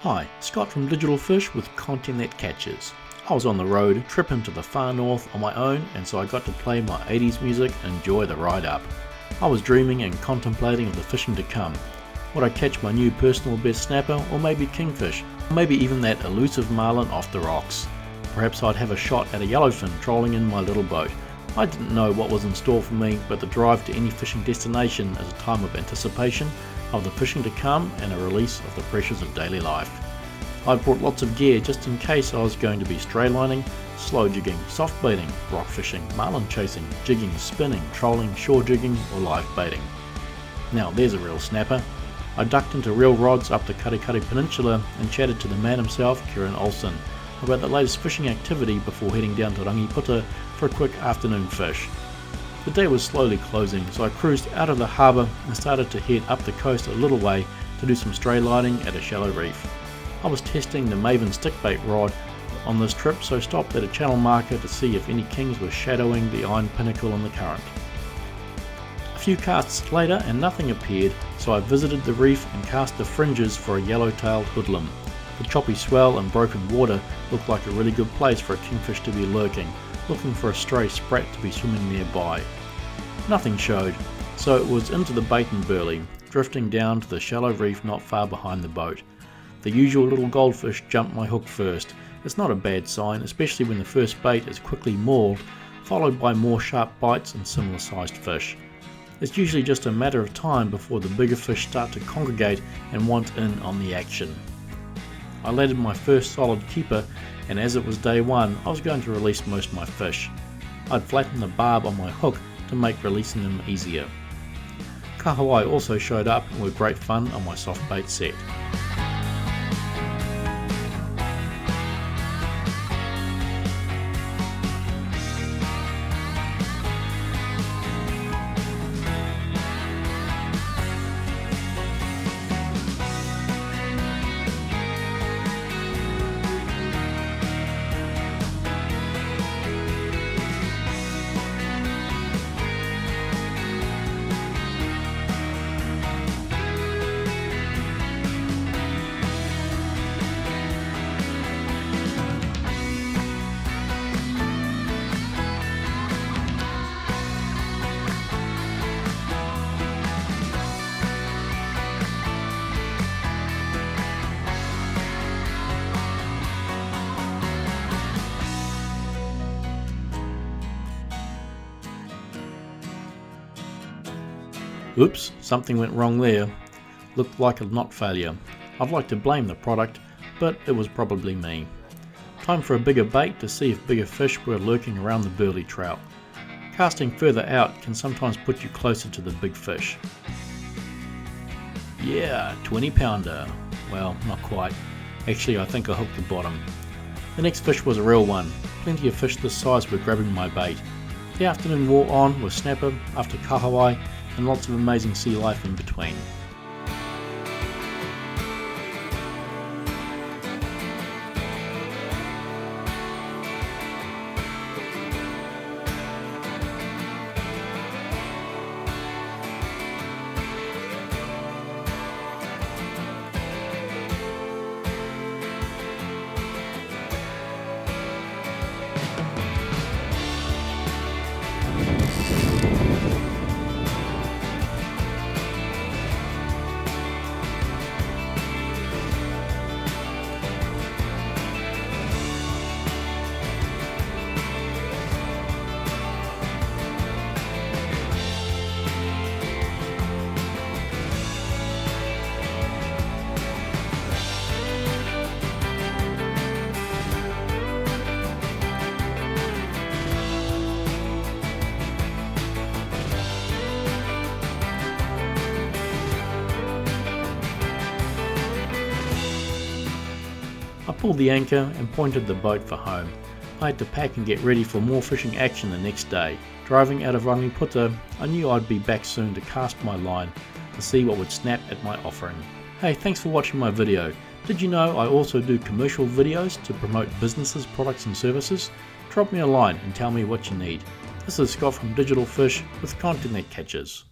Hi, Scott from Digital Fish with content that catches. I was on the road, tripping to the far north on my own, and so I got to play my 80s music and enjoy the ride up. I was dreaming and contemplating of the fishing to come. Would I catch my new personal best snapper, or maybe kingfish, or maybe even that elusive marlin off the rocks? Perhaps I'd have a shot at a yellowfin trolling in my little boat. I didn't know what was in store for me, but the drive to any fishing destination is a time of anticipation of the fishing to come and a release of the pressures of daily life. I'd brought lots of gear just in case I was going to be straylining, slow jigging, soft baiting, rock fishing, marlin chasing, jigging, spinning, trolling, shore jigging or live baiting. Now there's a real snapper. I ducked into reel rods up the Karikari Peninsula and chatted to the man himself, Kieran Olsen, about the latest fishing activity before heading down to Rangiputa for a quick afternoon fish. The day was slowly closing, so I cruised out of the harbour and started to head up the coast a little way to do some straylining at a shallow reef. I was testing the Maven stickbait rod on this trip, so stopped at a channel marker to see if any kings were shadowing the iron pinnacle in the current. A few casts later and nothing appeared, so I visited the reef and cast the fringes for a yellow-tailed hoodlum. The choppy swell and broken water looked like a really good place for a kingfish to be lurking, looking for a stray sprat to be swimming nearby. Nothing showed, so it was into the bait and burley, drifting down to the shallow reef not far behind the boat. The usual little goldfish jumped my hook first. It's not a bad sign, especially when the first bait is quickly mauled, followed by more sharp bites and similar sized fish. It's usually just a matter of time before the bigger fish start to congregate and want in on the action. I landed my first solid keeper, and as it was day one, I was going to release most of my fish. I'd flattened the barb on my hook to make releasing them easier. KAHAWAI also showed up and were great fun on my soft bait set. Oops, something went wrong there. Looked like a knot failure. I'd like to blame the product, but it was probably me. Time for a bigger bait to see if bigger fish were lurking around the burley trout. Casting further out can sometimes put you closer to the big fish. Yeah, 20 pounder. Well, not quite. Actually, I think I hooked the bottom. The next fish was a real one. Plenty of fish this size were grabbing my bait. The afternoon wore on with snapper after KAHAWAI and lots of amazing sea life in between. I pulled the anchor and pointed the boat for home. I had to pack and get ready for more fishing action the next day. Driving out of Rangiputa, I knew I'd be back soon to cast my line to see what would snap at my offering. Hey, thanks for watching my video. Did you know I also do commercial videos to promote businesses, products and services? Drop me a line and tell me what you need. This is Scott from Digital Fish with content that catches.